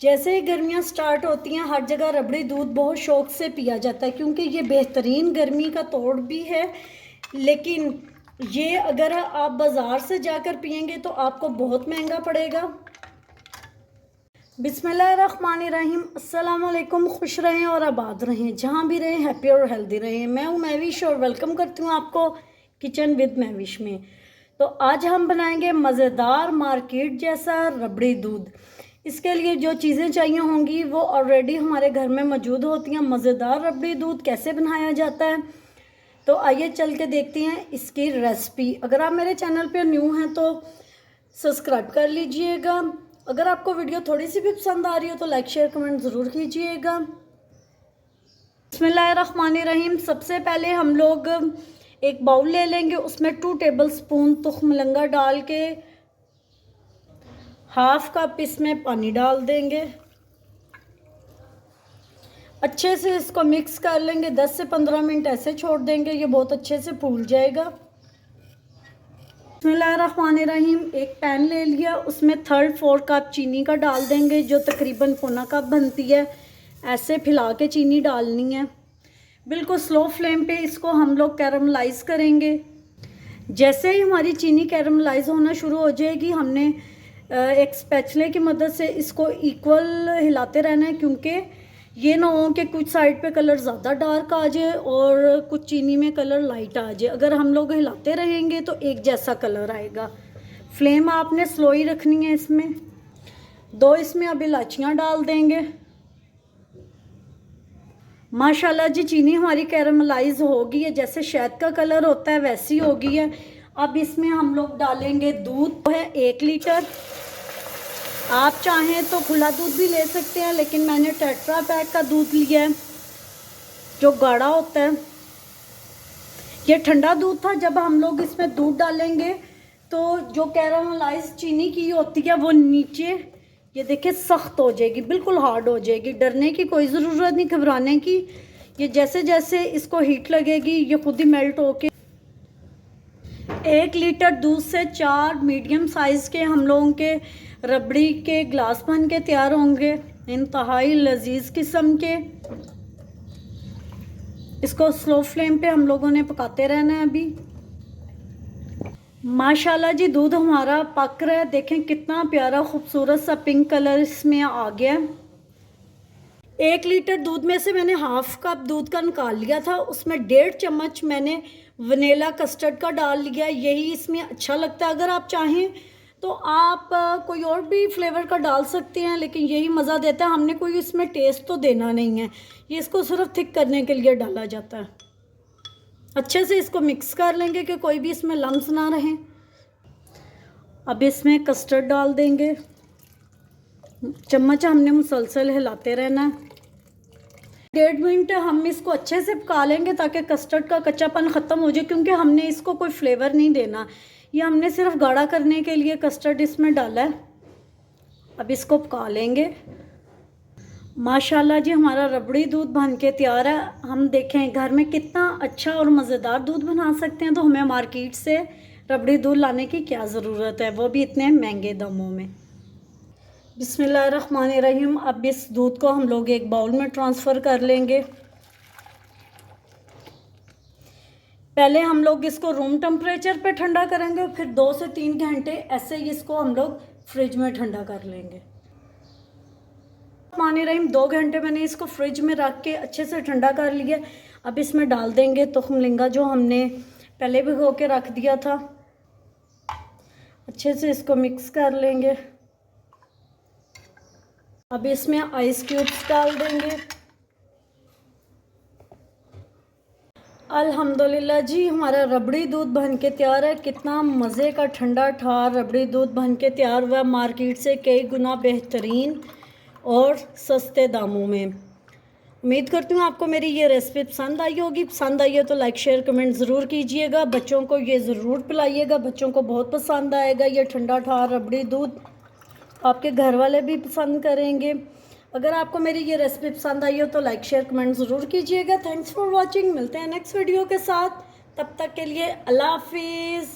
जैसे ही गर्मियाँ स्टार्ट होती हैं हर जगह रबड़ी दूध बहुत शौक़ से पिया जाता है, क्योंकि ये बेहतरीन गर्मी का तोड़ भी है। लेकिन ये अगर आप बाज़ार से जाकर पियेंगे तो आपको बहुत महंगा पड़ेगा। बिस्मिल्लाहिर्रहमानिर्रहीम, अस्सलाम वालेकुम। खुश रहें और आबाद रहें, जहाँ भी रहें हैप्पी और हेल्दी रहें। मैं हूँ महविश और वेलकम करती हूँ आपको किचन विद महविश में। तो आज हम बनाएंगे मज़ेदार मार्केट जैसा रबड़ी दूध। इसके लिए जो चीज़ें चाहिए होंगी वो ऑलरेडी हमारे घर में मौजूद होती हैं। मज़ेदार रबड़ी दूध कैसे बनाया जाता है, तो आइए चल के देखते हैं इसकी रेसिपी। अगर आप मेरे चैनल पर न्यू हैं तो सब्सक्राइब कर लीजिएगा। अगर आपको वीडियो थोड़ी सी भी पसंद आ रही हो तो लाइक शेयर कमेंट ज़रूर कीजिएगा। बिस्मिल्लाहिर्रहमानिर्रहीम। सबसे पहले हम लोग एक बाउल ले लेंगे, उसमें 2 टेबलस्पून तुख्म लंगा डाल के हाफ कप इसमें पानी डाल देंगे। अच्छे से इसको मिक्स कर लेंगे, 10 से 15 मिनट ऐसे छोड़ देंगे, ये बहुत अच्छे से फूल जाएगा। बिस्मिल्लाहिर्रहमानिर्रहीम। एक पैन ले लिया, उसमें 3/4 कप चीनी का डाल देंगे, जो तकरीबन पौना कप बनती है। ऐसे फैला के चीनी डालनी है। बिल्कुल स्लो फ्लेम पे इसको हम लोग कैरमलाइज़ करेंगे। जैसे ही हमारी चीनी कैरमलाइज़ होना शुरू हो जाएगी, हमने एक स्पैचुले की मदद से इसको इक्वल हिलाते रहना है, क्योंकि ये ना हो कि कुछ साइड पे कलर ज़्यादा डार्क आ जाए और कुछ चीनी में कलर लाइट आ जाए। अगर हम लोग हिलाते रहेंगे तो एक जैसा कलर आएगा। फ्लेम आपने स्लो ही रखनी है। इसमें 2 इसमें अब इलायचियाँ डाल देंगे। माशाल्लाह जी, चीनी हमारी कैरमलाइज हो गई है, जैसे शहद का कलर होता है वैसी हो गई है। अब इसमें हम लोग डालेंगे दूध, है 1 लीटर। आप चाहें तो खुला दूध भी ले सकते हैं, लेकिन मैंने टेट्रा पैक का दूध लिया है जो गाढ़ा होता है। ये ठंडा दूध था। जब हम लोग इसमें दूध डालेंगे तो जो कैरामलाइज चीनी की होती है वो नीचे ये देखिए सख्त हो जाएगी, बिल्कुल हार्ड हो जाएगी। डरने की कोई ज़रूरत नहीं, घबराने की। ये जैसे जैसे इसको हीट लगेगी ये खुद ही मेल्ट होके 1 लीटर दूध से 4 मीडियम साइज़ के हम लोगों के रबड़ी के ग्लास बन के तैयार होंगे, इंतहाई लजीज किस्म के। इसको स्लो फ्लेम पे हम लोगों ने पकाते रहना है। अभी माशाल्लाह जी दूध हमारा पक रहा है। देखें कितना प्यारा खूबसूरत सा पिंक कलर इसमें आ गया है। 1 लीटर दूध में से मैंने हाफ कप दूध का निकाल लिया था, उसमें 1.5 चम्मच मैंने वनीला कस्टर्ड का डाल लिया। यही इसमें अच्छा लगता है। अगर आप चाहें तो आप कोई और भी फ्लेवर का डाल सकते हैं, लेकिन यही मज़ा देता है। हमने कोई इसमें टेस्ट तो देना नहीं है, ये इसको सिर्फ थिक करने के लिए डाला जाता है। अच्छे से इसको मिक्स कर लेंगे कि कोई भी इसमें लम्स ना रहें। अब इसमें कस्टर्ड डाल देंगे। चम्मच हमने मुसलसल हिलाते रहना है। 1.5 मिनट हम इसको अच्छे से पका लेंगे ताकि कस्टर्ड का कच्चापन ख़त्म हो जाए, क्योंकि हमने इसको कोई फ्लेवर नहीं देना। ये हमने सिर्फ गाढ़ा करने के लिए कस्टर्ड इसमें डाला है। अब इसको पका लेंगे। माशाल्लाह जी हमारा रबड़ी दूध बन के तैयार है। हम देखें घर में कितना अच्छा और मज़ेदार दूध बना सकते हैं, तो हमें मार्केट से रबड़ी दूध लाने की क्या ज़रूरत है, वो भी इतने महंगे दामों में। बिस्मिल्लाहिर्रहमानिर्रहीम। अब इस दूध को हम लोग एक बाउल में ट्रांसफ़र कर लेंगे। पहले हम लोग इसको रूम टेम्परेचर पे ठंडा करेंगे, फिर 2 से 3 घंटे ऐसे ही इसको हम लोग फ्रिज में ठंडा कर लेंगे। रहीम 2 घंटे मैंने इसको फ्रिज में रख के अच्छे से ठंडा कर लिया। अब इसमें डाल देंगे तुख्म लिंगा जो हमने पहले भिगो के रख दिया था। अच्छे से इसको मिक्स कर लेंगे। अब इसमें आइस क्यूब्स डाल देंगे। अल्हम्दुलिल्लाह जी हमारा रबड़ी दूध बन के तैयार है। कितना मज़े का ठंडा ठार रबड़ी दूध बन के तैयार हुआ, मार्केट से कई गुना बेहतरीन और सस्ते दामों में। उम्मीद करती हूँ आपको मेरी ये रेसिपी पसंद आई होगी। पसंद आई है तो लाइक शेयर कमेंट ज़रूर कीजिएगा। बच्चों को ये ज़रूर पिलाइएगा, बच्चों को बहुत पसंद आएगा। ये ठंडा ठार रबड़ी दूध आपके घर वाले भी पसंद करेंगे। अगर आपको मेरी ये रेसिपी पसंद आई हो तो लाइक शेयर कमेंट ज़रूर कीजिएगा। Thanks for watching. मिलते हैं नेक्स्ट वीडियो के साथ, तब तक के लिए अल्लाह हाफिज़।